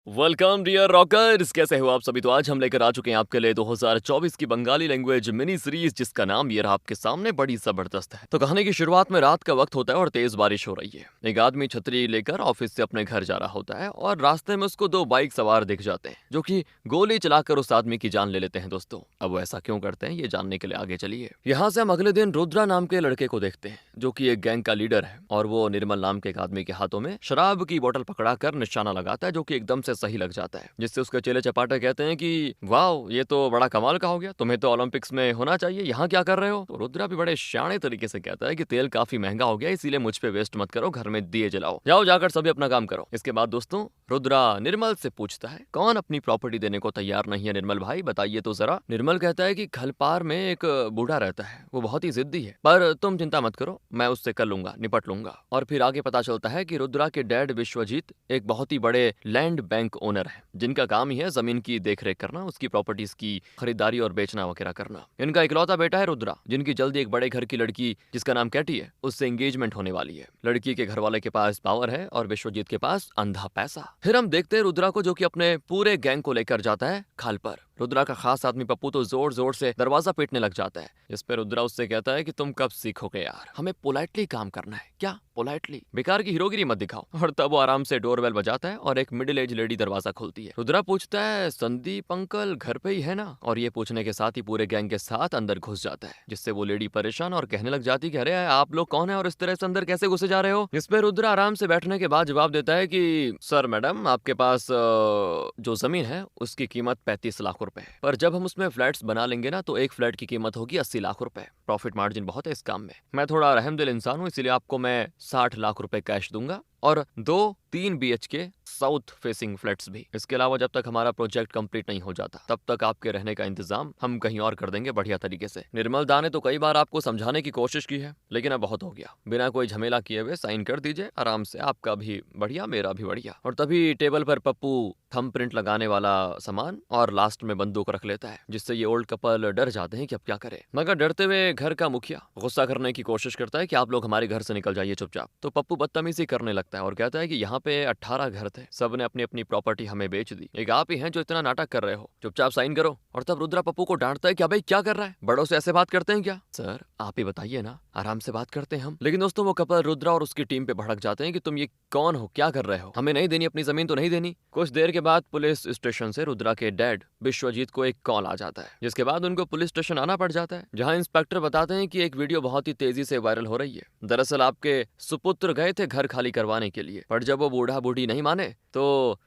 Welcome dear rockers, कैसे हो आप सभी। तो आज हम लेकर आ चुके हैं आपके लिए 2024 की बंगाली लैंग्वेज मिनी सीरीज, जिसका नाम ये रहा आपके सामने, बड़ी जबरदस्त है। तो कहानी की शुरुआत में रात का वक्त होता है और तेज बारिश हो रही है। एक आदमी छतरी लेकर ऑफिस से अपने घर जा रहा होता है और रास्ते में उसको दो बाइक सवार दिख जाते हैं जो कि गोली चलाकर उस आदमी की जान ले लेते हैं। दोस्तों, अब वो ऐसा क्यों करते हैं ये जानने के लिए आगे चलिए। यहाँ से हम अगले दिन रुद्रा नाम के लड़के को देखते हैं जो कि एक गैंग का लीडर है, और वो निर्मल नाम के एक आदमी के हाथों में शराब की बोतल पकड़ाकर निशाना लगाता है, जो कि एकदम से सही लग जाता है, जिससे उसके चेले चपाटे कहते हैं कि वाओ, ये तो बड़ा कमाल का हो गया, तुम्हें तो ओलंपिक्स में होना चाहिए, यहाँ क्या कर रहे हो। तो रुद्रा भी बड़े शाणे तरीके से कहता है कि तेल काफी महंगा हो गया, इसीलिए मुझ पे वेस्ट मत करो, घर में दिए जलाओ, जाओ जाकर सभी अपना काम करो। इसके बाद दोस्तों रुद्रा निर्मल से पूछता है, कौन अपनी प्रॉपर्टी देने को तैयार नहीं है निर्मल भाई, बताइए तो जरा। निर्मल कहता है कि खलपार में एक बूढ़ा रहता है, वो बहुत ही जिद्दी है, पर तुम चिंता मत करो, मैं उससे कर लूंगा, निपट लूंगा। और फिर आगे पता चलता है कि रुद्रा के डैड विश्वजीत एक बहुत ही बड़े लैंड बैंक ओनर है, जिनका काम ही है जमीन की देखरेख करना, उसकी प्रॉपर्टीज की खरीदारी और बेचना वगैरह करना। इनका इकलौता बेटा है रुद्रा, जिनकी जल्दी एक बड़े घर की लड़की, जिसका नाम कैटी है, उससे एंगेजमेंट होने वाली है। लड़की के घर वाले के पास पावर है और विश्वजीत के पास अंधा पैसा। फिर हम देखते हैं रुद्रा को, जो कि अपने पूरे गैंग को लेकर जाता है खाल पर। रुद्रा का खास आदमी पप्पू तो जोर जोर से दरवाजा पीटने लग जाता है, जिस पे रुद्रा उससे कहता है कि तुम कब सीखोगे यार, हमें पोलाइटली काम करना है, क्या पोलाइटली, बेकार की हीरोगिरी मत दिखाओ। और तब वो आराम से डोरबेल बजाता है और एक मिडिल एज लेडी दरवाजा खोलती है। रुद्रा पूछता है, संदीप अंकल घर पे ही है ना। और ये पूछने के साथ ही पूरे गैंग के साथ अंदर घुस जाता है, जिससे वो लेडी परेशान और कहने लग जाती कि अरे आप लोग कौन है और इस तरह से अंदर कैसे घुसे जा रहे हो। जिस पे रुद्रा आराम से बैठने के बाद जवाब देता है कि सर मैडम, आपके पास जो जमीन है उसकी कीमत 35 लाख रुपए है, पर जब हम उसमें फ्लैट्स बना लेंगे ना, तो एक फ्लैट की कीमत होगी 80 लाख रुपए। प्रॉफिट मार्जिन बहुत है इस काम में। मैं थोड़ा रहमदिल इंसान हूँ, इसीलिए आपको मैं 60 लाख रुपए कैश दूंगा और 2-3 BHK साउथ फेसिंग फ्लैट्स भी। इसके अलावा जब तक हमारा प्रोजेक्ट कंप्लीट नहीं हो जाता, तब तक आपके रहने का इंतजाम हम कहीं और कर देंगे बढ़िया तरीके से। निर्मल दा ने तो कई बार आपको समझाने की कोशिश की है, लेकिन अब बहुत हो गया, बिना कोई झमेला किए हुए साइन कर दीजिए आराम से, आपका भी बढ़िया मेरा भी बढ़िया। और तभी टेबल पर पप्पू थंब प्रिंट लगाने वाला सामान और लास्ट में बंदूक रख लेता है, जिससे ये ओल्ड कपल डर जाते हैं कि अब क्या करें। मगर डरते हुए घर का मुखिया गुस्सा करने की कोशिश करता है कि आप लोग हमारे घर से निकल जाइए चुपचाप। तो पप्पू बदतमीजी करने लगता है और कहता है कि यहाँ पे 18 घर थे, सबने अपनी अपनी प्रॉपर्टी हमें बेच दी, एक आप ही हैं जो इतना नाटक कर रहे हो, चुपचाप साइन करो। और तब रुद्रा पप्पू को डांटता है कि अबे क्या कर रहा है, बड़ों से ऐसे बात करते हैं क्या। सर आप ही बताइए ना, आराम से बात करते हैं हम। लेकिन दोस्तों वो कपल रुद्रा और उसकी टीम पे भड़क जाते हैं कि तुम ये कौन हो, क्या कर रहे हो, हमें नहीं देनी अपनी जमीन तो नहीं देनी। कुछ देर के बाद पुलिस स्टेशन से रुद्रा के डैड विश्वजीत को एक कॉल आ जाता है, जिसके बाद उनको पुलिस स्टेशन आना पड़ जाता है, जहां इंस्पेक्टर बताते हैं कि एक वीडियो बहुत ही तेजी से वायरल हो रही है। दरअसल आपके सुपुत्र गए थे घर खाली करवाने के लिए, पर जब वो बूढ़ा बूढ़ी नहीं माने तो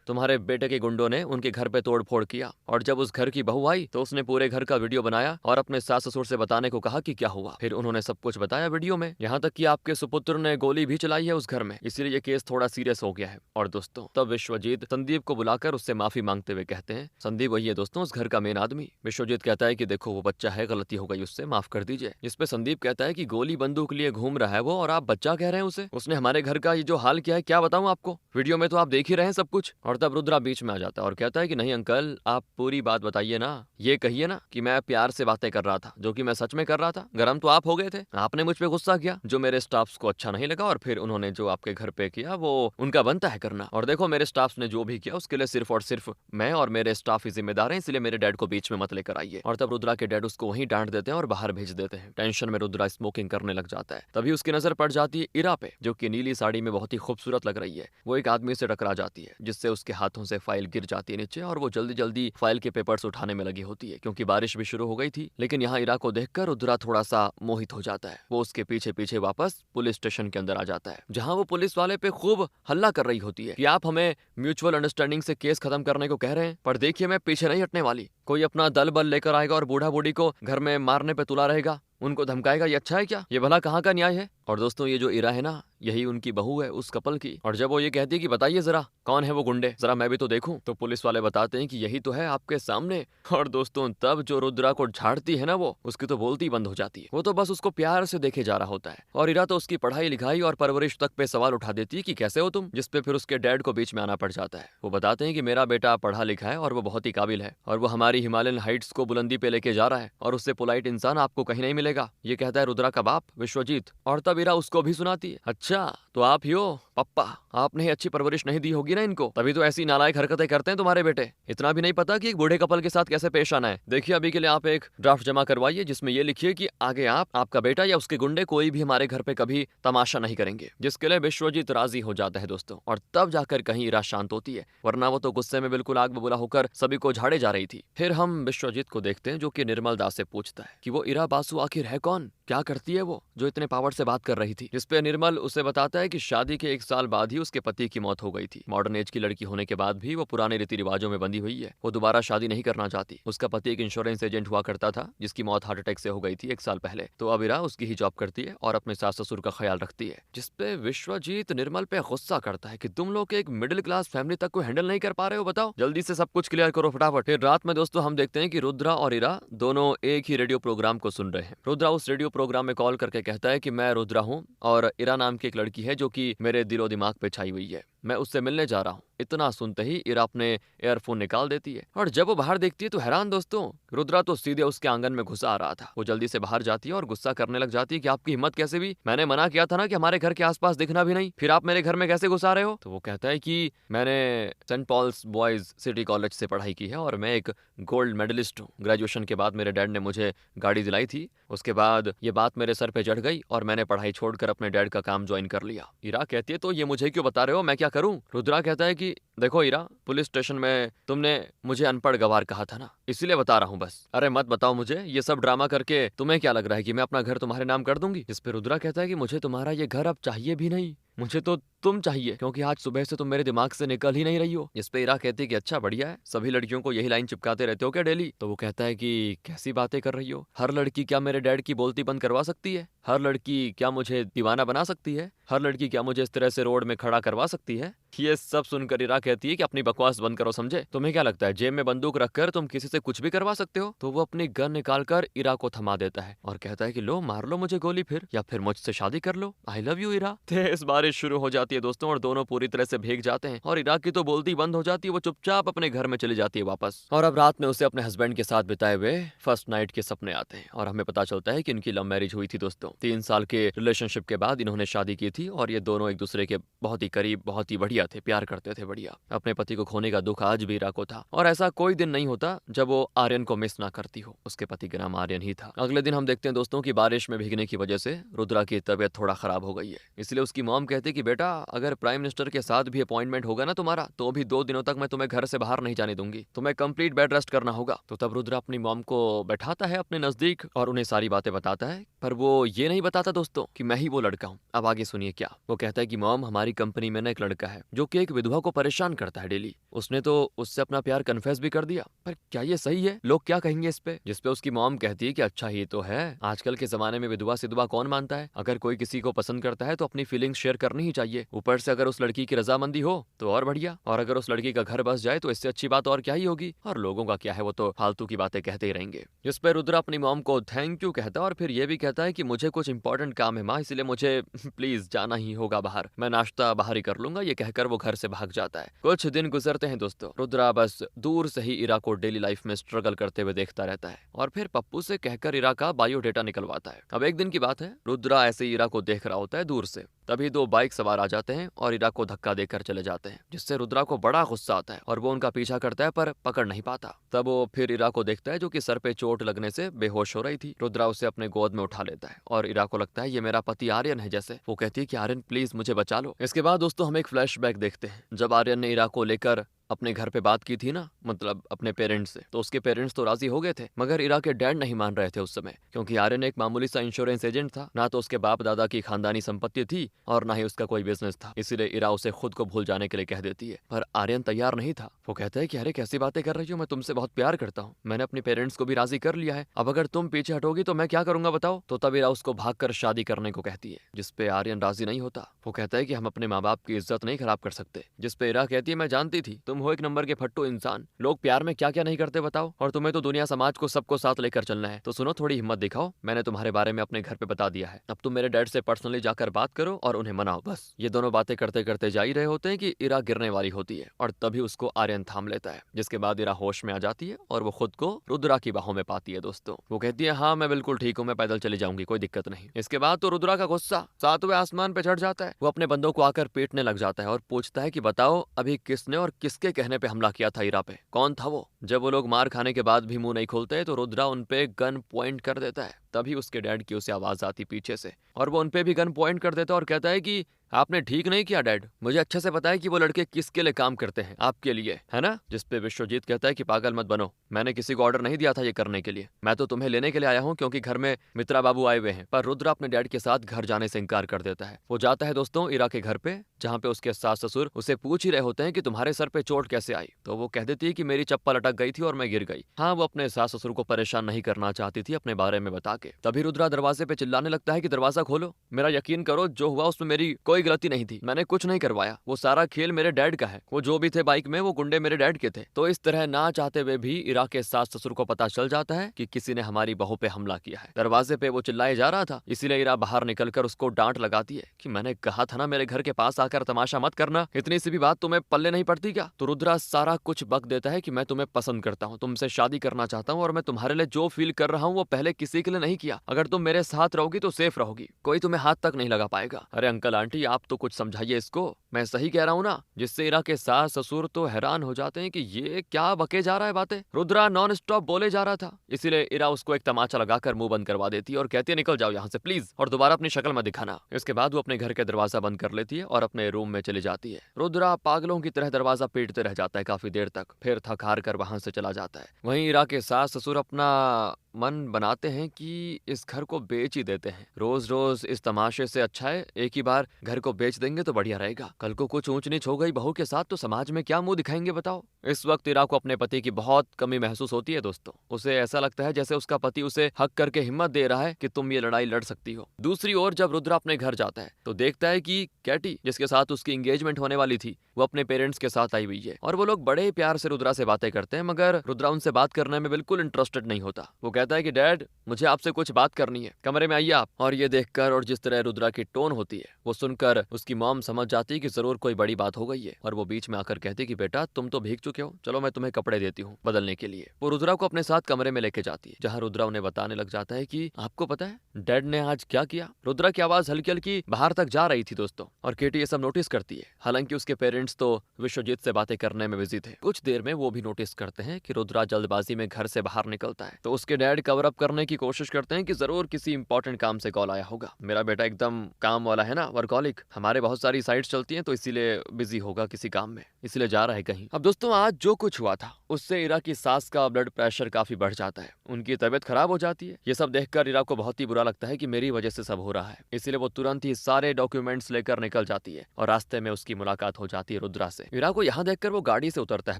तुम्हारे बेटे के गुंडों ने उनके घर पे तोड़ फोड़ किया, और जब उस घर की बहू आई तो उसने पूरे घर का वीडियो बनाया और अपने सास ससुर से बताने को कहा कि क्या हुआ। फिर उन्होंने सब कुछ बताया वीडियो में, यहाँ तक कि आपके सुपुत्र ने गोली भी चलाई है उस घर में, इसलिए ये केस थोड़ा सीरियस हो गया है। और दोस्तों तब विश्वजीत संदीप को बुलाकर उससे माफी मांगते हुए कहते हैं, संदीप वही है दोस्तों उस घर का मेन आदमी। विश्वजीत कहता है कि देखो वो बच्चा है, गलती हो गई उससे, माफ कर दीजिए। इस पे संदीप कहता है कि गोली बंदूक लिए घूम रहा है वो, और आप बच्चा कह रहे हैं उसे, उसने हमारे घर का ये जो हाल किया है क्या बताऊं आपको, वीडियो में तो आप देख ही रहे हैं सब कुछ। और तब रुद्रा बीच में आ जाता है और कहता है कि नहीं अंकल, आप पूरी बात बताइए ना, ये कहिए ना कि मैं प्यार से बातें कर रहा था, जो कि मैं सच में कर रहा था, गरम तो आप हो गए थे, आपने मुझ पे गुस्सा किया, जो मेरे स्टाफ्स को अच्छा नहीं लगा, और फिर उन्होंने जो आपके घर पे किया वो उनका बनता है करना। और देखो मेरे स्टाफ्स ने जो भी किया उसके लिए सिर्फ और सिर्फ मैं और मेरे स्टाफ ही जिम्मेदार हैं, इसलिए मेरे डैड को बीच में मत लेकर आइए। और तब रुद्रा के डैड उसको वहीं डांट देते हैं और बाहर भेज देते हैं। टेंशन में रुद्रा स्मोकिंग करने लग जाता है। तभी उसकी नजर पड़ जाती है इरा पे, जो कि नीली साड़ी में बहुत ही खूबसूरत लग रही है। वो एक आदमी से टकरा जाती है, जिससे उसके हाथों से फाइल गिर जाती है नीचे, और वो जल्दी जल्दी फाइल के पेपर्स उठाने में लगी होती है, क्योंकि बारिश भी शुरू हो गई थी। लेकिन यहाँ इरा को देखकर रुद्रा थोड़ा सा मोहित हो जाता है। वो उसके पीछे पीछे वापस पुलिस स्टेशन के अंदर आ जाता है, जहाँ वो पुलिस वाले पे खूब हल्ला कर रही होती है कि आप हमें म्यूचुअल अंडरस्टैंडिंग से केस खत्म करने को कह रहे हैं, पर देखिए मैं पीछे नहीं हटने वाली, कोई अपना दल बल लेकर आएगा और बूढ़ा बूढ़ी को घर में मारने पे तुला रहेगा, उनको धमकाएगा, ये अच्छा है क्या, ये भला कहाँ का न्याय है। और दोस्तों ये जो इरा है ना, यही उनकी बहू है उस कपल की। और जब वो ये कहती है कि बताइए जरा कौन है वो गुंडे, जरा मैं भी तो देखूं, तो पुलिस वाले बताते हैं कि यही तो है आपके सामने। और दोस्तों तब जो रुद्रा को झाड़ती है ना, वो उसकी तो बोलती बंद हो जाती है, वो तो बस उसको प्यार से देखे जा रहा होता है। और इरा तो उसकी पढ़ाई लिखाई और परवरिश तक पे सवाल उठा देती है कि कैसे हो तुम, जिसपे फिर उसके डैड को बीच में आना पड़ जाता है। वो बताते हैं कि मेरा बेटा पढ़ा लिखा है और वो बहुत ही काबिल है, और वो हमारी हिमालयन हाइट्स को बुलंदी पे लेके जा रहा है, और उससे पोलाइट इंसान आपको कहीं नहीं मिलेगा, ये कहता है रुद्रा का बाप विश्वजीत। और तब इरा उसको भी सुनाती है, अच्छा तो आप ही हो पप्पा, आपने ही अच्छी परवरिश नहीं दी होगी ना इनको, तभी तो ऐसी नालायक हरकतें करते हैं तुम्हारे बेटे। इतना भी नहीं पता कि एक बूढ़े कपल के साथ कैसे पेश आना है। देखिए अभी के लिए आप एक ड्राफ्ट जमा करवाइए जिसमें ये लिखिए कि आगे आप, आपका बेटा या उसके गुंडे कोई भी हमारे घर पे कभी तमाशा नहीं करेंगे। जिसके लिए विश्वजीत राजी हो जाता है दोस्तों, और तब जाकर कहीं इरा शांत होती है, वरना वो तो गुस्से में बिल्कुल आग बबूला होकर सभी को झाड़े जा रही थी। फिर हम विश्वजीत को देखते हैं जो कि निर्मल दास से पूछता है कि वो इरा बासु आखिर है कौन, क्या करती है वो जो इतने पावर से बात कर रही थी। जिस पे निर्मल उसे बताता है कि शादी के 1 साल बाद ही उसके पति की मौत हो गई थी। मॉडर्न एज की लड़की होने के बाद भी वो पुराने रीति रिवाजों में बंधी हुई है। वो दोबारा शादी नहीं करना चाहती। उसका पति एक इंश्योरेंस एजेंट हुआ करता था जिसकी मौत हार्ट अटैक से हो गई थी 1 साल पहले। तो अब इरा उसकी ही जॉब करती है और अपने सास ससुर का ख्याल रखती है। जिसपे विश्वजीत निर्मल पे गुस्सा करता है कि तुम लोग एक मिडिल क्लास फैमिली तक को हैंडल नहीं कर पा रहे हो, बताओ जल्दी से सब कुछ क्लियर करो फटाफट। फिर रात में दोस्तों हम देखते हैं कि रुद्रा और इरा दोनों एक ही रेडियो प्रोग्राम को सुन रहे हैं। रुद्रा उस रेडियो प्रोग्राम में कॉल करके कहता है कि मैं रुद्रा हूँ और इरा नाम की एक लड़की है जो कि मेरे दिलो दिमाग पे छाई हुई है, मैं उससे मिलने जा रहा हूँ। इतना सुनते ही इरा अपने एयरफोन निकाल देती है और जब वो बाहर देखती है तो हैरान दोस्तों, रुद्रा तो सीधे उसके आंगन में घुसा आ रहा था। वो जल्दी से बाहर जाती है और गुस्सा करने लग जाती है कि आपकी हिम्मत कैसे भी, मैंने मना किया था ना कि हमारे घर के आसपास दिखना भी नहीं, फिर आप मेरे घर में कैसे घुसा रहे हो। तो वो कहता है कि मैंने Saint Paul's Boys City College से पढ़ाई की है और मैं एक गोल्ड मेडलिस्ट हूँ। ग्रेजुएशन के बाद मेरे डैड ने मुझे गाड़ी दिलाई थी, उसके बाद ये बात मेरे सर पे चढ़ गई और मैंने पढ़ाई छोड़कर अपने डैड का काम ज्वाइन कर लिया। इरा कहती है तो ये मुझे क्यों बता रहे हो, मैं क्या करूं। रुद्रा कहता है कि देखो इरा, पुलिस स्टेशन में तुमने मुझे अनपढ़ गवार कहा था ना, इसीलिए बता रहा हूँ बस। अरे मत बताओ मुझे, ये सब ड्रामा करके तुम्हें क्या लग रहा है कि मैं अपना घर तुम्हारे नाम कर दूंगी। इस पे रुद्रा कहता है कि मुझे तुम्हारा ये घर अब चाहिए भी नहीं, मुझे तो तुम चाहिए, क्योंकि आज सुबह से तुम मेरे दिमाग से निकल ही नहीं रही हो। इस पे इरा कहती है कि अच्छा बढ़िया है, सभी लड़कियों को यही लाइन चिपकाते रहते हो क्या डेली। तो वो कहता है कि कैसी बातें कर रही हो, हर लड़की क्या मेरे डैड की बोलती बंद करवा सकती है, हर लड़की क्या मुझे दीवाना बना सकती है, हर लड़की क्या मुझे इस तरह से रोड में खड़ा करवा सकती है। ये सब सुनकर इरा कहती है कि अपनी बकवास बंद करो, समझे। तुम्हें क्या लगता है जेब में बंदूक रखकर तुम किसी से कुछ भी करवा सकते हो। तो वो अपनी गन निकालकर इरा को थमा देता है और कहता है कि लो मार लो मुझे गोली फिर, या फिर मुझसे शादी कर लो, आई लव यू इरा। तेज बारिश शुरू हो जाती है दोस्तों और दोनों पूरी तरह से भीग जाते हैं और इरा की तो बोलती बंद हो जाती है। वो चुपचाप अपने घर में चली जाती है वापस। और अब रात में उसे अपने हस्बैंड के साथ बिताए हुए फर्स्ट नाइट के सपने आते हैं और हमें पता चलता है कि इनकी लव मैरिज हुई थी दोस्तों। 3 साल के रिलेशनशिप के बाद इन्होंने शादी की थी और ये दोनों एक दूसरे के बहुत ही करीब, बहुत ही बढ़िया थे, प्यार करते थे बढ़िया। अपने पति को खोने का दुख आज भी इरा को था और ऐसा कोई दिन नहीं होता जब वो आर्यन को मिस ना करती हो। उसके पति का नाम आर्यन ही था। अगले दिन हम देखते हैं दोस्तों की बारिश में भीगने की वजह से रुद्रा की तबीयत थोड़ा खराब हो गई है। इसलिए उसकी मॉम कहती है कि बेटा अगर प्राइम मिनिस्टर के साथ भी अपॉइंटमेंट होगा ना तुम्हारा, तो भी 2 दिनों तक मैं तुम्हें घर से बाहर नहीं जाने दूंगी, तुम्हें कंप्लीट बेड रेस्ट करना होगा। तो तब रुद्रा अपनी मॉम को बैठाता है अपने नजदीक और उन्हें सारी बातें बताता है, पर वो ये नहीं बताता दोस्तों कि मैं ही वो लड़का हूँ। अब आगे सुनिए क्या वो कहता है कि मॉम, हमारी कंपनी में ना एक लड़का है जो कि एक विधवा को परेशान करता है डेली, उसने तो उससे अपना प्यार कन्फेस भी कर दिया, पर क्या ये सही है, लोग क्या कहेंगे इस पे। जिसपे उसकी मॉम कहती है कि अच्छा ही तो है, आजकल के जमाने में विधवा सिधवा कौन मानता है, अगर कोई किसी को पसंद करता है तो अपनी फीलिंग्स शेयर करनी ही चाहिए, ऊपर से अगर उस लड़की की रजामंदी हो तो और बढ़िया, और अगर उस लड़की का घर बस जाए तो इससे अच्छी बात और क्या ही होगी, और लोगों का क्या है, वो तो फालतू की बातें कहते ही रहेंगे। जिस पर रुद्रा अपनी मॉम को थैंक यू कहता है और फिर ये भी कहता है कि मुझे कुछ इंपॉर्टेंट काम है माँ, इसलिए मुझे प्लीज जाना ही होगा बाहर, मैं नाश्ता बाहर ही कर लूंगा। ये कहकर वो घर से भाग जाता है। कुछ दिन गुजरते हैं दोस्तों, रुद्रा बस दूर से ही इरा को डेली लाइफ में स्ट्रगल करते हुए देखता रहता है और फिर पप्पू से कहकर इरा का बायोडेटा निकलवाता है। अब एक दिन की बात है, रुद्रा ऐसे ही इरा को देख रहा होता है दूर से, तभी 2 बाइक सवार आ जाते हैं और इरा को धक्का देकर चले जाते हैं, जिससे रुद्रा को बड़ा गुस्सा आता है और वो उनका पीछा करता है पर पकड़ नहीं पाता। तब वो फिर इरा को देखता है जो कि सर पे चोट लगने से बेहोश हो रही थी। रुद्रा उसे अपने गोद में उठा लेता है और इरा को लगता है ये मेरा पति आर्यन है जैसे। वो कहती है कि आर्यन प्लीज मुझे बचा लो। इसके बाद दोस्तों हम एक फ्लैशबैक देखते हैं, जब आर्यन ने इरा को लेकर अपने घर पे बात की थी ना, मतलब अपने पेरेंट्स से, तो उसके पेरेंट्स तो राजी हो गए थे, मगर इरा के डैड नहीं मान रहे थे उस समय, क्योंकि आर्यन एक मामूली सा इंश्योरेंस एजेंट था, ना तो उसके बाप दादा की खानदानी संपत्ति थी और ना ही उसका कोई बिजनेस था। इसीलिए इरा उसे खुद को भूल जाने के लिए कह देती है, पर आर्यन तैयार नहीं था। वो कहता है कि अरे कैसी बातें कर रही हो, मैं तुमसे बहुत प्यार करता हूँ, मैंने अपने पेरेंट्स को भी राजी कर लिया है, अब अगर तुम पीछे हटोगी तो मैं क्या करूंगा बताओ। तो तब इरा उसको भागकर शादी करने को कहती है, जिसपे आर्यन राजी नहीं होता। वो कहता है कि हम अपने माँ बाप की इज्जत नहीं खराब कर सकते। जिसपे इरा कहती है मैं जानती थी तुम तुम हो एक नंबर के फट्टू इंसान। लोग प्यार में क्या क्या नहीं करते बताओ, और तुम्हें तो दुनिया समाज को सबको साथ लेकर चलना है। तो सुनो, थोड़ी हिम्मत दिखाओ, मैंने तुम्हारे बारे में अपने घर पे बता दिया है। अब तुम मेरे डैड से पर्सनली जाकर बात करो और उन्हें मनाओ। बस ये दोनों बातें करते करते जा ही रहे होते हैं कि इरा गिरने वाली होती है, और तभी उसको आर्यन थाम लेता है, जिसके बाद इरा होश में आ जाती है और वो खुद को रुद्रा की बाहों में पाती है। दोस्तों, वो कहती है हाँ मैं बिल्कुल ठीक हूँ, मैं पैदल चली जाऊंगी, कोई दिक्कत नहीं। इसके बाद तो रुद्रा का गुस्सा सातवें आसमान पे चढ़ जाता है। वो अपने बंदों को आकर पीटने लग जाता है और पूछता है कि बताओ अभी किसने और किसके कहने पे हमला किया था इरा पे, कौन था वो। जब वो लोग मार खाने के बाद भी मुंह नहीं खोलते तो रुद्रा उनपे गन पॉइंट कर देता है। तभी उसके डैड की उसे आवाज आती पीछे से, और वो उनपे भी गन पॉइंट कर देता है और कहता है कि आपने ठीक नहीं किया डैड, मुझे अच्छे से पता है कि वो लड़के किसके लिए काम करते हैं, आपके लिए, है ना। जिसपे विश्वजीत कहता है कि पागल मत बनो, मैंने किसी को ऑर्डर नहीं दिया था ये करने के लिए, मैं तो तुम्हें लेने के लिए आया हूँ क्योंकि घर में मित्रा बाबू आए हुए हैं। पर रुद्रा अपने डैड के साथ घर जाने से इनकार कर देता है। वो जाता है दोस्तों इरा के घर पे, जहाँ पे उसके सास ससुर उसे पूछ ही रहे होते हैं कि तुम्हारे सर पे चोट कैसे आई। तो वो कह देती है कि मेरी चप्पल अटक गई थी और मैं गिर गई। हाँ, वो अपने सास ससुर को परेशान नहीं करना चाहती थी अपने बारे में बता के। तभी रुद्रा दरवाजे पे चिल्लाने लगता है कि दरवाजा खोलो, मेरा यकीन करो जो हुआ उसमें मेरी कोई गलती नहीं थी, मैंने कुछ नहीं करवाया, वो सारा खेल मेरे डैड का है, वो जो भी थे बाइक में वो गुंडे मेरे डैड के थे। तो इस तरह ना चाहते हुए भी इरा के सास ससुर को पता चल जाता है कि किसी ने हमारी बहू पे हमला किया है। दरवाजे पे वो चिल्लाए जा रहा था, इसीलिए इरा बाहर निकलकर उसको डांट लगाती है कि मैंने कहा था ना मेरे घर के पास आकर तमाशा मत करना, इतनी सी भी बात तुम्हें पल्ले नहीं पड़ती क्या। तो रुद्रा सारा कुछ बक देता है कि मैं तुम्हें पसंद करता हूँ, तुमसे शादी करना चाहता हूँ, और मैं तुम्हारे लिए जो फील कर रहा हूँ वो पहले किसी के लिए नहीं किया। अगर तुम मेरे साथ रहोगी तो सेफ रहोगी, कोई तुम्हें हाथ तक नहीं लगा पाएगा। अरे अंकल आंटी आप तो कुछ समझाइए इसको, मैं सही कह रहा हूँ ना। जिससे इरा के सास ससुर तो हैरान हो जाते हैं कि ये क्या बके जा रहा है बातें, रुद्रा नॉन स्टॉप बोले जा रहा था। इसीलिए इरा उसको एक तमाचा लगाकर मुंह बंद करवा देती है और कहती है निकल जाओ यहाँ से प्लीज, और दोबारा अपनी शक्ल मत दिखाना। इसके बाद वो अपने घर के दरवाजा बंद कर लेती है और अपने रूम में चली जाती है। रुद्रा पागलों की तरह दरवाजा पीटते रह जाता है काफी देर तक, फिर थक हार कर वहां से चला जाता है। वहीं इरा के सास ससुर अपना मन बनाते हैं कि इस घर को बेच ही देते हैं, रोज रोज इस तमाशे से अच्छा है एक ही बार घर को बेच देंगे तो बढ़िया रहेगा। कल को कुछ ऊंच नीच हो गई बहू के साथ तो समाज में क्या मुंह दिखाएंगे बताओ। इस वक्त इरा को अपने पति की बहुत कमी महसूस होती है दोस्तों। उसे ऐसा लगता है जैसे उसका पति उसे हक करके हिम्मत दे रहा है कि तुम ये लड़ाई लड़ सकती हो। दूसरी ओर जब रुद्रा अपने घर जाता है तो देखता है कि कैटी जिसके साथ उसकी एंगेजमेंट होने वाली थी वो अपने पेरेंट्स के साथ आई हुई है, और वो लोग बड़े ही प्यार से रुद्रा से बातें करते हैं, मगर रुद्रा उनसे बात करने में बिल्कुल इंटरेस्टेड नहीं होता। वो कहता है कि डैड मुझे आपसे कुछ बात करनी है, कमरे में आइए आप। और ये देखकर और जिस तरह रुद्रा की टोन होती है वो सुनकर उसकी मॉम समझ जाती है कि जरूर कोई बड़ी बात हो गई है, और वो बीच में आकर कहती है कि बेटा तुम तो भीग चुके हो, चलो मैं तुम्हें कपड़े देती हूँ बदलने के लिए। वो रुद्रा को अपने साथ कमरे में लेके जाती है, जहाँ रुद्रा उन्हें बताने लग जाता है कि आपको पता है डैड ने आज क्या किया। रुद्रा की आवाज हल्की हल्की बाहर तक जा रही थी दोस्तों, और केटी ये सब नोटिस करती है। हालांकि उसके पेरेंट्स तो विश्वजीत से बातें करने में बिजी थे। कुछ देर में वो भी नोटिस करते हैं कि रुद्रा जल्दबाजी में घर से बाहर निकलता है, तो उसके डैड कवर अप करने की कोशिश करते हैं कि जरूर किसी इंपॉर्टेंट काम से कॉल आया होगा, मेरा बेटा एकदम काम वाला है ना, वर्कहॉलिक, हमारे बहुत सारी साइट्स चलती हैं तो इसीलिए बिजी होगा किसी काम में, इसलिए जा रहा है कहीं। अब दोस्तों आज जो कुछ हुआ था उससे इरा की सास का ब्लड प्रेशर काफी बढ़ जाता है, उनकी तबीयत खराब हो जाती है। ये सब देखकर इरा को बहुत ही बुरा लगता है कि मेरी वजह से सब हो रहा है, इसीलिए वो तुरंत ही सारे डॉक्यूमेंट्स लेकर निकल जाती है, और रास्ते में उसकी मुलाकात हो जाती है रुद्रा से। इरा को यहाँ देखकर वो गाड़ी से उतरता है।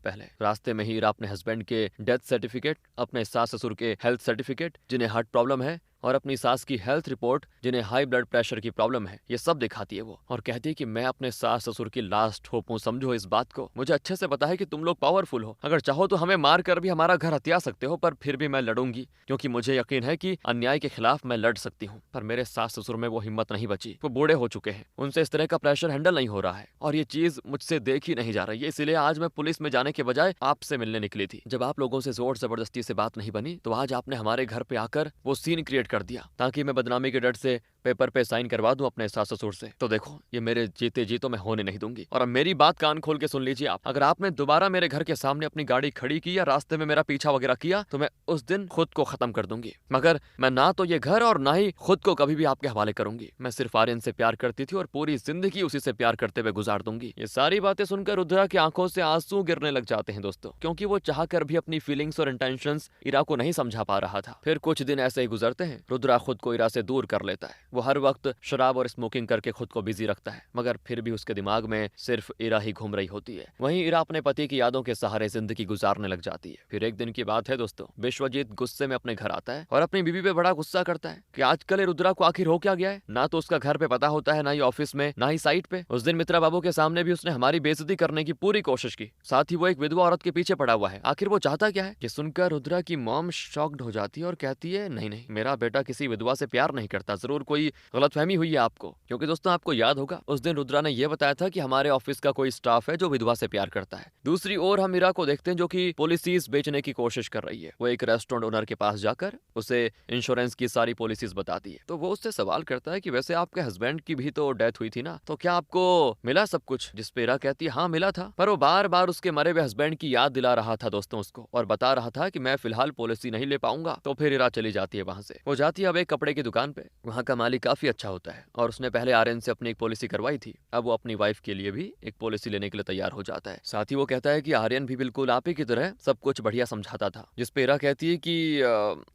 पहले रास्ते में ही इरा अपने हस्बैंड के डेथ सर्टिफिकेट, अपने सास ससुर के हेल्थ सर्टिफिकेट जिन्हें हार्ट प्रॉब्लम है, और अपनी सास की हेल्थ रिपोर्ट जिन्हें हाई ब्लड प्रेशर की प्रॉब्लम है, ये सब दिखाती है वो, और कहती है कि मैं अपने सास ससुर की लास्ट होप हूँ, समझो इस बात को। मुझे अच्छे से पता है कि तुम लोग पावरफुल हो, अगर चाहो तो हमें मार कर भी हमारा घर हथिया सकते हो, पर फिर भी मैं लड़ूंगी क्योंकि मुझे यकीन है कि अन्याय के खिलाफ मैं लड़ सकती हूँ। पर मेरे सास ससुर में वो हिम्मत नहीं बची, वो बूढ़े हो चुके हैं, उनसे इस तरह का प्रेशर हैंडल नहीं हो रहा है, और ये चीज मुझसे देखी नहीं जा रही है, इसलिए आज मैं पुलिस में जाने के बजाय आपसे मिलने निकली थी। जब आप लोगों से जोर जबरदस्ती से बात नहीं बनी तो आज आपने हमारे घर पे आकर वो सीन क्रिएट कर दिया ताकि मैं बदनामी के डर से पेपर पे साइन करवा दूं अपने सास ससुर से। तो देखो ये मेरे जीते जी तो मैं होने नहीं दूंगी, और अब मेरी बात कान खोल के सुन लीजिए आप, अगर आपने दोबारा मेरे घर के सामने अपनी गाड़ी खड़ी की या रास्ते में मेरा पीछा वगैरह किया तो मैं उस दिन खुद को खत्म कर दूंगी, मगर मैं ना तो ये घर और ना ही खुद को कभी भी आपके हवाले करूंगी। मैं सिर्फ आर्यन से प्यार करती थी और पूरी जिंदगी उसी से प्यार करते हुए गुजार दूंगी। ये सारी बातें सुनकर रुद्रा की आंखों से आंसू गिरने लग जाते हैं दोस्तों, क्योंकि वो चाहकर भी अपनी फीलिंग्स और इंटेंशंस इरा को नहीं समझा पा रहा था। फिर कुछ दिन ऐसे ही गुजरते हैं, रुद्रा खुद को इरा से दूर कर लेता है, वो हर वक्त शराब और स्मोकिंग करके खुद को बिजी रखता है, मगर फिर भी उसके दिमाग में सिर्फ इरा ही घूम रही होती है। वहीं इरा अपने पति की यादों के सहारे जिंदगी गुजारने लग जाती है। फिर एक दिन की बात है दोस्तों, विश्वजीत गुस्से में अपने घर आता है और अपनी बीवी पे बड़ा गुस्सा करता है कि आजकल ये रुद्रा को आखिर हो क्या गया है। ना तो उसका घर पे पता होता है, ना ही ऑफिस में, ना ही साइट पे। उस दिन मित्रा बाबू के सामने भी उसने हमारी बेइज्जती करने की पूरी कोशिश की। साथ ही वो एक विधवा औरत के पीछे पड़ा हुआ है। आखिर वो चाहता क्या है? ये सुनकर रुद्रा की मॉम शॉक्ड हो जाती है और कहती है, नहीं नहीं, मेरा बेटा किसी विधवा से प्यार नहीं करता, जरूर कोई गलतफहमी हुई है आपको। क्योंकि दोस्तों आपको याद होगा उस दिन रुद्रा ने यह बताया था कि हमारे ऑफिस का कोई स्टाफ है जो विधवा से प्यार करता है। दूसरी ओर हम इरा को देखते हैं जो कि पॉलिसीज बेचने की कोशिश कर रही है। वो एक रेस्टोरेंट ओनर के पास जाकर उसे इंश्योरेंस की सारी पॉलिसीज बताती है। तो वो उससे सवाल करता है कि वैसे आपके हस्बैंड की भी तो डेथ हुई थी ना, तो क्या आपको मिला सब कुछ? जिस पे इरा कहती है हाँ मिला था, पर वो बार बार उसके मरे हुए हस्बैंड की याद दिला रहा था दोस्तों उसको, और बता रहा था कि मैं फिलहाल पॉलिसी नहीं ले पाऊंगा। तो फिर इरा चली जाती है वहां से। वो जाती है अब एक कपड़े की दुकान पे। वहां का मालिक काफी अच्छा होता है और उसने पहले आर्यन से अपनी एक पॉलिसी करवाई थी। अब वो अपनी वाइफ के लिए भी एक पॉलिसी लेने के लिए तैयार हो जाता है। साथ ही वो कहता है कि आर्यन भी बिल्कुल आप ही की तरह सब कुछ बढ़िया समझाता था। जिस पे इरा कहती है कि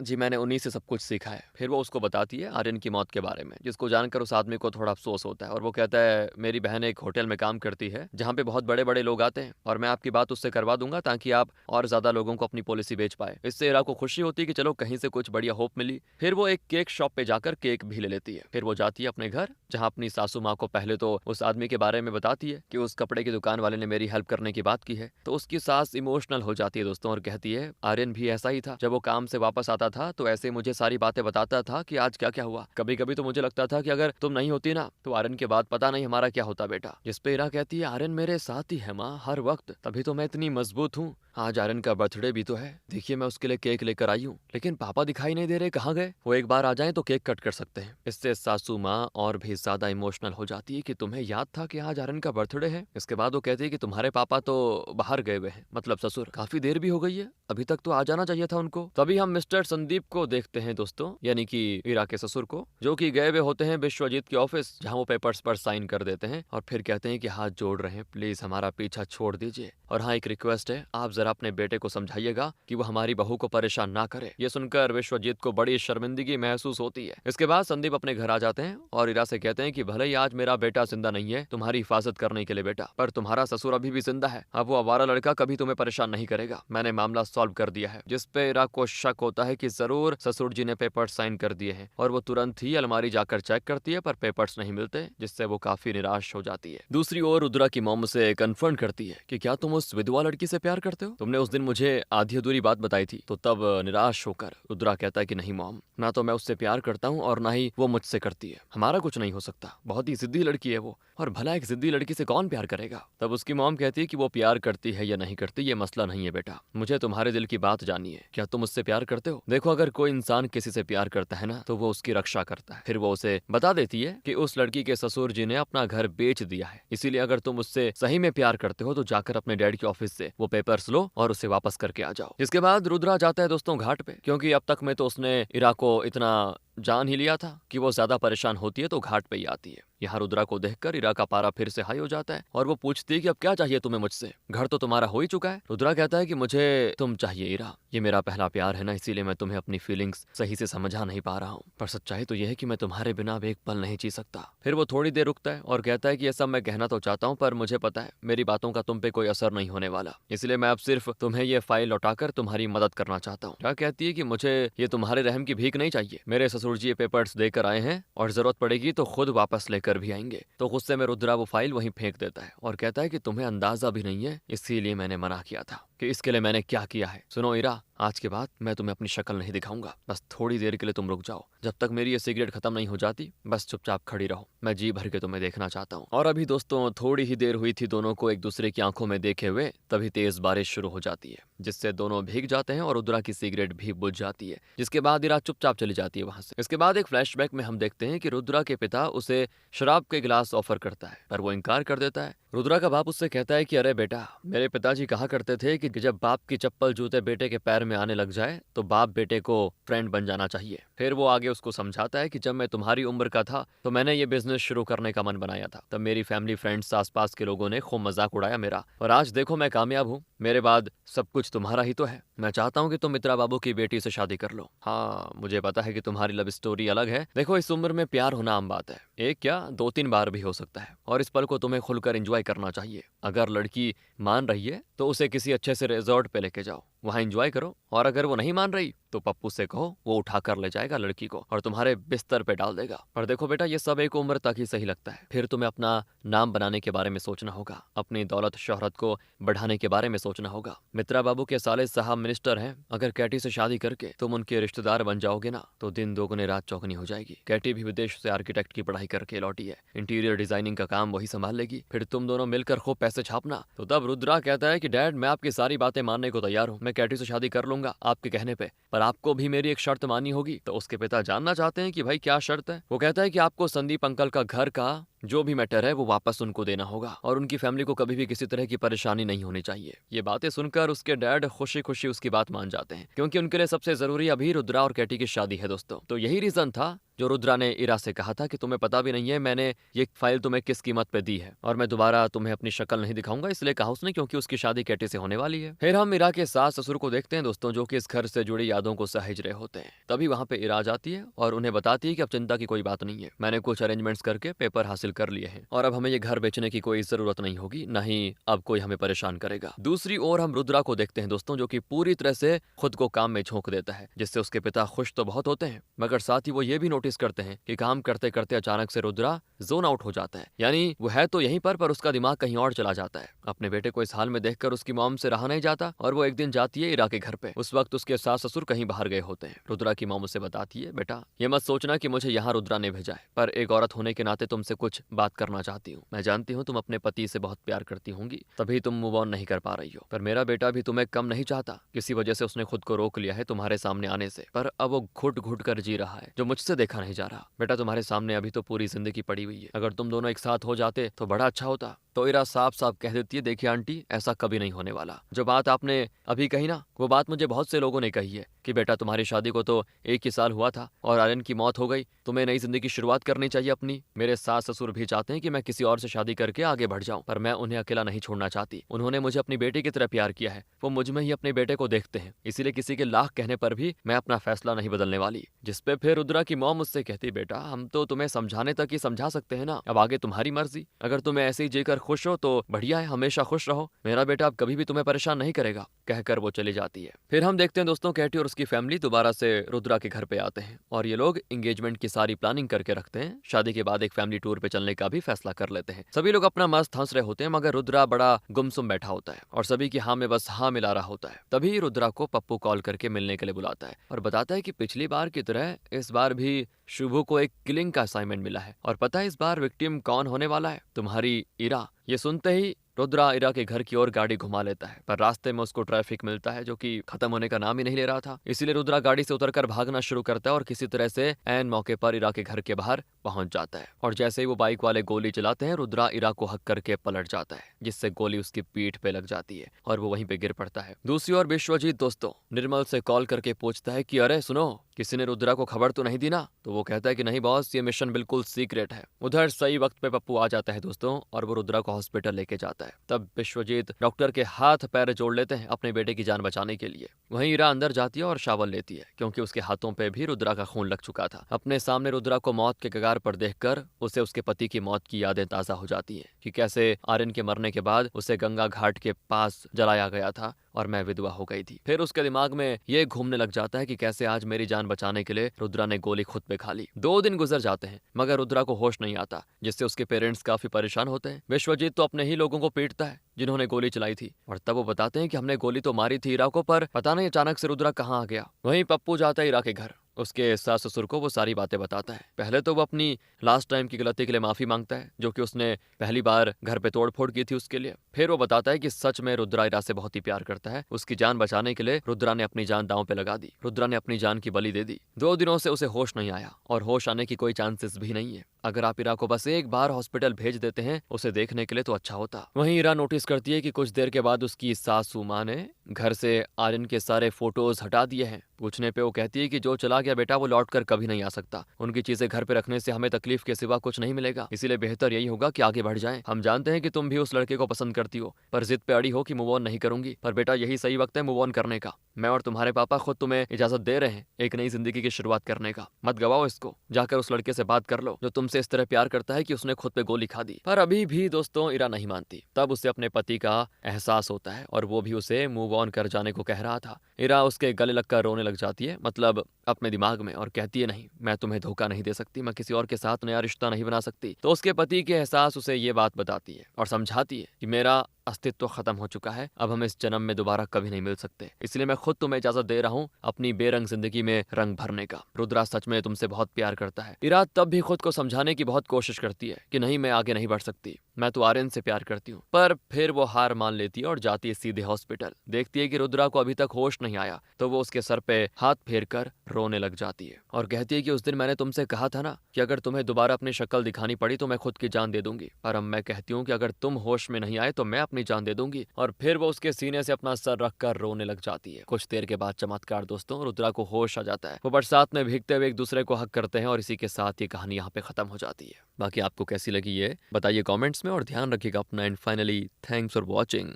जी मैंने उन्हीं से सब कुछ सीखा है। फिर वो उसको बताती है आर्यन की मौत के बारे में, जिसको जानकर उस आदमी को थोड़ा अफसोस होता है और वो कहता है मेरी बहन एक होटल में काम करती है जहाँ पे बहुत बड़े बड़े लोग आते हैं और मैं आपकी बात उससे करवा दूंगा ताकि आप और ज्यादा लोगों को अपनी पॉलिसी बेच पाए। इससे इरा को खुशी होती है कि चलो कहीं से कुछ बढ़िया होप मिली। फिर वो एक केक शॉप पे जाकर केक भी ले लेती है। फिर वो जाती है अपने घर, जहाँ अपनी सासू माँ को पहले तो उस आदमी के बारे में बताती है कि उस कपड़े की दुकान वाले ने मेरी हेल्प करने की बात की है। तो उसकी सास इमोशनल हो जाती है दोस्तों और कहती है आर्यन भी ऐसा ही था, जब वो काम से वापस आता था तो ऐसे मुझे सारी बातें बताता था कि आज क्या क्या हुआ। कभी कभी तो मुझे लगता था कि अगर तुम नहीं होती ना तो आर्यन के बाद पता नहीं हमारा क्या होता बेटा। जिस पे इरा कहती है आर्यन मेरे साथ ही है माँ हर वक्त, तभी तो मैं इतनी मजबूत हूँ। आज आर्यन का बर्थडे भी तो है, देखिए मैं उसके लिए केक लेकर आई हूँ, लेकिन पापा दिखाई नहीं दे रहे, कहाँ गए? वो एक बार आ जाएं तो केक कट कर सकते हैं। इससे सासू माँ और भी ज्यादा इमोशनल हो जाती है कि तुम्हें याद था कि आज आर्यन का बर्थडे है। इसके बाद वो कहती है कि तुम्हारे पापा तो बाहर गए हुए हैं, मतलब ससुर, काफी देर भी हो गई है, अभी तक तो आ जाना चाहिए था उनको। तभी हम मिस्टर संदीप को देखते हैं दोस्तों, यानी कि इरा के ससुर को, जो कि गए हुए होते हैं विश्वजीत के ऑफिस, जहाँ वो पेपर्स पर साइन कर देते हैं और फिर कहते हैं कि हाथ जोड़ रहे हैं, प्लीज हमारा पीछा छोड़ दीजिए और हाँ एक रिक्वेस्ट है, आप जरा अपने बेटे को समझाइएगा कि वो हमारी बहू को परेशान ना करे। ये सुनकर विश्वजीत को बड़ी शर्मिंदगी महसूस होती है। इसके बाद संदीप अपने घर आ जाते हैं और इरा से कहते हैं कि भले ही आज मेरा बेटा जिंदा नहीं है तुम्हारी हिफाजत करने के लिए बेटा, पर तुम्हारा ससुर अभी भी जिंदा है। अब वो आवारा लड़का कभी तुम्हें परेशान नहीं करेगा, मैंने मामला सॉल्व कर दिया है। जिस पे इरा को शक होता है कि जरूर ससुर जी ने पेपर्स साइन कर दिए हैं और वो तुरंत ही अलमारी जाकर चेक करती है पर पेपर्स नहीं मिलते, जिससे वो काफी निराश हो जाती है। दूसरी ओर रुद्रा की मॉम से कन्फर्म करती है कि क्या तुम उस विधवा लड़की से प्यार करते हो? तुमने उस दिन मुझे आधी अधूरी बात बताई थी। तो तब निराश होकर रुद्रा कहता है कि नहीं मॉम, ना तो मैं उससे प्यार करता हूँ और ना ही वो मुझसे करती है, हमारा कुछ नहीं हो सकता, बहुत ही जिद्दी लड़की है वो, और भला एक जिद्दी लड़की से कौन प्यार करेगा? तब उसकी मॉम कहती है कि वो प्यार करती है या नहीं करती ये मसला नहीं है बेटा, मुझे तुम्हारे दिल की बात जाननी है, क्या तुम उससे प्यार करते हो? देखो अगर कोई इंसान किसी से प्यार करता है ना तो वो उसकी रक्षा करता है। फिर वो उसे बता देती है कि उस लड़की के ससुर जी ने अपना घर बेच दिया है, इसीलिए अगर तुम उससे सही में प्यार करते हो तो जाकर अपने डैड के ऑफिस से वो पेपर्स लो और उसे वापस करके आ जाओ। इसके बाद रुद्रा जाता है दोस्तों घाट पे, क्योंकि अब तक में तो उसने इरा को इतना जान ही लिया था कि वो ज्यादा परेशान होती है तो घाट पे ही आती है। यहाँ रुद्रा को देखकर इरा का पारा फिर से हाई हो जाता है और वो पूछती है कि अब क्या चाहिए तुम्हें मुझसे, घर तो तुम्हारा हो ही चुका है। रुद्रा कहता है कि मुझे तुम चाहिए इरा, ये मेरा पहला प्यार है ना, इसीलिए मैं तुम्हें अपनी फीलिंग्स सही से समझा नहीं पा रहा हूँ, पर सच्चाई तो यह है कि मैं तुम्हारे बिना अब एक पल नहीं जी सकता। फिर वो थोड़ी देर रुकता है और कहता है कि ये सब मैं कहना तो चाहता हूँ पर मुझे पता है मेरी बातों का तुम पे कोई असर नहीं होने वाला, इसलिए मैं अब सिर्फ तुम्हें ये फाइल लौटाकर तुम्हारी मदद करना चाहता हूँ। क्या कहती है कि मुझे ये तुम्हारे रहम की भीख नहीं चाहिए, मेरे ससुर जी ये पेपर्स देकर आए हैं और जरूरत पड़ेगी तो खुद वापस लेकर भी आएंगे। तो गुस्से में रुद्रा वो फाइल वहीं फेंक देता है और कहता है कि तुम्हें अंदाजा भी नहीं है, इसीलिए मैंने मना किया था कि इसके लिए मैंने क्या किया है। सुनो इरा, आज के बाद मैं तुम्हें अपनी शक्ल नहीं दिखाऊंगा, बस थोड़ी देर के लिए तुम रुक जाओ, जब तक मेरी ये सिगरेट खत्म नहीं हो जाती बस चुपचाप खड़ी रहो, मैं जी भर के तुम्हें देखना चाहता हूँ। और अभी दोस्तों थोड़ी ही देर हुई थी दोनों को एक दूसरे की आंखों में देखे हुए, तभी तेज बारिश शुरू हो जाती है जिससे दोनों भीग जाते हैं और रुद्रा की सिगरेट भी बुझ जाती है, जिसके बाद इरा चुपचाप चली जाती है वहां से। इसके बाद एक फ्लैशबैक में हम देखते हैं कि रुद्रा के पिता उसे शराब के गिलास ऑफर करता है पर वो इनकार कर देता है। रुद्रा का बाप उससे कहता है कि अरे बेटा, मेरे पिताजी कहा करते थे कि जब बाप की चप्पल जूते बेटे के पैर में आने लग जाए तो बाप बेटे को फ्रेंड बन जाना चाहिए। फिर वो आगे उसको समझाता है कि जब मैं तुम्हारी उम्र का था तो मैंने ये बिजनेस शुरू करने का मन बनाया था। तब मेरी फैमिली फ्रेंड्स आसपास के लोगों ने खूब मजाक उड़ाया मेरा, और आज देखो मैं कामयाब हूँ। मेरे बाद सब कुछ तुम्हारा ही तो है। मैं चाहता हूँ कि तुम मित्रा बाबू की बेटी से शादी कर लो। हाँ, मुझे पता है कि तुम्हारी लव स्टोरी अलग है। देखो इस उम्र में प्यार होना आम बात है, एक क्या 2-3 बार भी हो सकता है, और इस पल को तुम्हें खुलकर एंजॉय करना चाहिए। अगर लड़की मान रही है तो उसे किसी अच्छे से रिजॉर्ट पे लेके जाओ, वहां एंजॉय करो, और अगर वो नहीं मान रही तो पप्पू से कहो, वो उठा कर ले जाएगा लड़की को और तुम्हारे बिस्तर पे डाल देगा। पर देखो बेटा, ये सब एक उम्र तक ही सही लगता है, फिर तुम्हें अपना नाम बनाने के बारे में सोचना होगा, अपनी दौलत शोहरत को बढ़ाने के बारे में सोचना होगा। मित्रा बाबू के साले साहब मिनिस्टर हैं, अगर कैटी से शादी करके तुम उनके रिश्तेदार बन जाओगे ना तो दिन दोगुने रात चौगुनी हो जाएगी। कैटी भी विदेश से आर्किटेक्ट की पढ़ाई करके लौटी है, इंटीरियर डिजाइनिंग का काम वही संभाल लेगी, फिर तुम दोनों मिलकर खूब पैसे छापना। तो तब रुद्रा कहता है कि डैड, मैं आपकी सारी बातें मानने को तैयार हूँ, मैं कैटी से शादी कर लूंगा आपके कहने पे, पर आपको भी मेरी एक शर्त माननी होगी। तो उसके पिता जानना चाहते हैं कि भाई क्या शर्त है। वो कहता है कि आपको संदीप अंकल का घर का जो भी मैटर है वो वापस उनको देना होगा, और उनकी फैमिली को कभी भी किसी तरह की परेशानी नहीं होनी चाहिए। ये बातें सुनकर उसके डैड खुशी खुशी उसकी बात मान जाते हैं, क्योंकि उनके लिए सबसे जरूरी अभी रुद्रा और कैटी की शादी है दोस्तों। तो यही रीजन था जो रुद्रा ने इरा से कहा था कि तुम्हें पता भी नहीं है मैंने ये फाइल तुम्हें किस कीमत पे दी है, और मैं दोबारा तुम्हें अपनी शक्ल नहीं दिखाऊंगा, इसलिए कहा उसने, क्योंकि उसकी शादी कैटी से होने वाली है। फिर हम इरा के सास ससुर को देखते हैं दोस्तों, जो कि इस घर से जुड़ी यादों को सहेज रहे होते हैं। तभी वहां पे इरा जाती है और उन्हें बताती है कि अब चिंता की कोई बात नहीं है, मैंने कुछ अरेंजमेंट्स करके पेपर हासिल कर लिए हैं, और अब हमें ये घर बेचने की कोई जरूरत नहीं होगी, न ही अब कोई हमें परेशान करेगा। दूसरी ओर हम रुद्रा को देखते हैं दोस्तों, जो कि पूरी तरह से खुद को काम में झोंक देता है, जिससे उसके पिता खुश तो बहुत होते हैं, मगर साथ ही वो ये भी नोटिस करते हैं कि काम करते करते अचानक से रुद्रा जोन आउट हो जाता है। यानी वो है तो यहीं पर उसका दिमाग कहीं और चला जाता है। अपने बेटे को इस हाल में देखकर उसकी मॉम से रहा नहीं जाता, और वो एक दिन जाती है इरा के घर पे। उस वक्त उसके सास ससुर कहीं बाहर गए होते हैं। रुद्रा की मॉम उसे बताती है, बेटा ये मत सोचना कि मुझे यहाँ रुद्रा ने भेजा है, पर एक औरत होने के नाते तुमसे कुछ बात करना चाहती हूँ। मैं जानती हूँ तुम अपने पति से बहुत प्यार करती होंगी, तभी तुम मूव ऑन नहीं कर पा रही हो, पर मेरा बेटा भी तुम्हें कम नहीं चाहता। किसी वजह से उसने खुद को रोक लिया है तुम्हारे सामने आने से, पर अब वो घुट घुट कर जी रहा है, जो मुझसे देखा नहीं जा रहा। बेटा तुम्हारे सामने अभी तो पूरी जिंदगी पड़ी हुई है, अगर तुम दोनों एक साथ हो जाते तो बड़ा अच्छा होता। तो इरा साफ साफ कह देती है, देखिए आंटी, ऐसा कभी नहीं होने वाला। जो बात आपने अभी कही ना, वो बात मुझे बहुत से लोगों ने कही है कि बेटा तुम्हारी शादी को तो 1 ही साल हुआ था और आर्यन की मौत हो गई, तुम्हें नई जिंदगी की शुरुआत करनी चाहिए अपनी। मेरे सास ससुर भी चाहते हैं कि मैं किसी और से शादी करके आगे बढ़ जाऊं, पर मैं उन्हें अकेला नहीं छोड़ना चाहती। उन्होंने मुझे अपनी बेटी की तरह प्यार किया है, वो मुझ में ही अपने बेटे को देखते हैं, इसीलिए किसी के लाख कहने पर भी मैं अपना फैसला नहीं बदलने वाली। जिसपे फिर रुद्रा की मॉम मुझसे कहती, बेटा हम तो तुम्हें समझाने तक ही समझा सकते हैं ना, अब आगे तुम्हारी मर्जी। अगर तुम्हें ऐसे ही जीकर खुश हो तो बढ़िया है, हमेशा खुश रहो, मेरा बेटा अब कभी भी तुम्हें परेशान नहीं करेगा, कहकर वो चली जाती है। फिर हम देखते हैं दोस्तों, कैटी और उसकी फैमिली दोबारा से रुद्रा के घर पे आते हैं, और ये लोग एंगेजमेंट की सारी प्लानिंग करके रखते हैं। शादी के बाद एक फैमिली टूर पे चलने का भी फैसला कर लेते हैं। सभी लोग अपना मस्त हंस रहे होते हैं, मगर रुद्रा बड़ा गुमसुम बैठा होता है और सभी की हाँ में बस हाँ मिला रहा होता है। तभी रुद्रा को पप्पू कॉल करके मिलने के लिए बुलाता है और बताता है कि पिछली बार की तरह इस बार भी शुभू को एक किलिंग का असाइनमेंट मिला है, और पता है इस बार विक्टिम कौन होने वाला है? तुम्हारी इरा। ये सुनते ही रुद्रा इरा के घर की ओर गाड़ी घुमा लेता है, पर रास्ते में उसको ट्रैफिक मिलता है जो कि खत्म होने का नाम ही नहीं ले रहा था। इसीलिए रुद्रा गाड़ी से उतरकर भागना शुरू करता है और किसी तरह से ऐन मौके पर इरा के घर के बाहर पहुंच जाता है। और जैसे ही वो बाइक वाले गोली चलाते हैं, रुद्रा इरा को हक करके पलट जाता है, जिससे गोली उसकी पीठ पे लग जाती है और वो वहीं पे गिर पड़ता है। दूसरी ओर विश्वजीत दोस्तों निर्मल से कॉल करके पूछता है कि अरे सुनो, किसी ने रुद्रा को खबर तो नहीं दी ना? तो वो कहता है कि नहीं बॉस, ये मिशन बिल्कुल सीक्रेट है। उधर सही वक्त पे पप्पू आ जाता है दोस्तों, और वो रुद्रा को हॉस्पिटल लेके जाता है। तब विश्वजीत डॉक्टर के हाथ पैर जोड़ लेते हैं अपने बेटे की जान बचाने के लिए। वहीं इरा अंदर जाती है और शावर लेती है, क्योंकि उसके हाथों पे भी रुद्रा का खून लग चुका था। अपने सामने रुद्रा को मौत के कगार पर देखकर उसे उसके पति की मौत की यादें ताजा हो जाती हैं, कि कैसे आर्यन के मरने के बाद उसे गंगा घाट के पास जलाया गया था और मैं विधवा हो गई थी। फिर उसके दिमाग में ये घूमने लग जाता है कि कैसे आज मेरी जान बचाने के लिए रुद्रा ने गोली खुद पे खा ली। 2 दिन गुजर जाते हैं, मगर रुद्रा को होश नहीं आता, जिससे उसके पेरेंट्स काफी परेशान होते हैं। विश्वजीत तो अपने ही लोगों को पीटता है जिन्होंने गोली चलाई थी, और तब वो बताते हैं कि हमने गोली तो मारी थी इरा को, पर पता नहीं अचानक से रुद्रा कहाँ आ गया। वहीं पप्पू जाता है इरा के घर, उसके सास ससुर को वो सारी बातें बताता है। पहले तो वो अपनी लास्ट टाइम की गलती के लिए माफी मांगता है, जो कि उसने पहली बार घर पे तोड़फोड़ की थी उसके लिए। फिर वो बताता है कि सच में रुद्रा इरा से बहुत ही प्यार करता है, उसकी जान बचाने के लिए रुद्रा ने अपनी जान दांव पे लगा दी, रुद्रा ने अपनी जान की बलि दे दी। 2 दिनों से उसे होश नहीं आया, और होश आने की कोई चांसेस भी नहीं है। अगर आप इरा को बस एक बार हॉस्पिटल भेज देते हैं उसे देखने के लिए तो अच्छा होता। वहीं इरा नोटिस करती है कि कुछ देर के बाद उसकी सासू माँ ने घर से आर्यन के सारे फोटोज हटा दिए हैं। पूछने पे वो कहती है कि जो चला गया बेटा वो लौट कर कभी नहीं आ सकता। उनकी चीजें घर पे रखने से हमें तकलीफ के सिवा कुछ नहीं मिलेगा, इसीलिए बेहतर यही होगा कि आगे बढ़ जाएं। हम जानते हैं कि तुम भी उस लड़के को पसंद करती हो, पर जिद पे अड़ी हो कि मूव ऑन नहीं करूंगी। पर बेटा यही सही वक्त है मूव ऑन करने का। मैं और तुम्हारे पापा खुद तुम्हें इजाजत दे रहे हैं एक नई जिंदगी की शुरुआत करने का। मत गवाओ इसको, जाकर उस लड़के से बात कर लो जो तुमसे इस तरह प्यार करता है कि उसने खुद पे गोली खा दी। पर अभी भी दोस्तों इरा नहीं मानती। तब उसे अपने पति का एहसास होता है और वो भी उसे मूव ऑन कर जाने को कह रहा था। इरा उसके गले लगकर रोने लग जाती है, मतलब अपने दिमाग में, और कहती है नहीं, मैं तुम्हें धोखा नहीं दे सकती, मैं किसी और के साथ नया रिश्ता नहीं बना सकती। तो उसके पति के एहसास उसे ये बात बताती है और समझाती है कि मेरा अस्तित्व खत्म हो चुका है, अब हम इस जन्म में दोबारा कभी नहीं मिल सकते, इसलिए मैं खुद तुम्हें इजाजत दे रहा हूँ अपनी बेरंग जिंदगी में रंग भरने का। रुद्रा सच में तुमसे बहुत प्यार करता है। इरा तब भी खुद को समझाने की बहुत कोशिश करती है कि नहीं, मैं आगे नहीं बढ़ सकती, मैं तो आर्यन से प्यार करती हूँ। पर फिर वो हार मान लेती है और जाती है सीधे हॉस्पिटल। देखती है कि रुद्रा को अभी तक होश नहीं आया, तो वो उसके सर पे हाथ फेर कर रोने लग जाती है और कहती है कि उस दिन मैंने तुमसे कहा था ना कि अगर तुम्हें दोबारा अपनी शक्ल दिखानी पड़ी तो मैं खुद की जान दे दूंगी, पर अब मैं कहती हूँ कि अगर तुम होश में नहीं आए तो मैं अपनी जान दे दूंगी। और फिर वो उसके सीने से अपना सर रखकर रोने लग जाती है। कुछ देर के बाद चमत्कार दोस्तों, रुद्रा को होश आ जाता है। वो बरसात में भीगते हुए एक दूसरे को हक करते हैं और इसी के साथ ये कहानी यहाँ पे खत्म हो जाती है। बाकी आपको कैसी लगी ये बताइए कमेंट्स में और ध्यान रखिएगा अपना। And finally thanks for watching.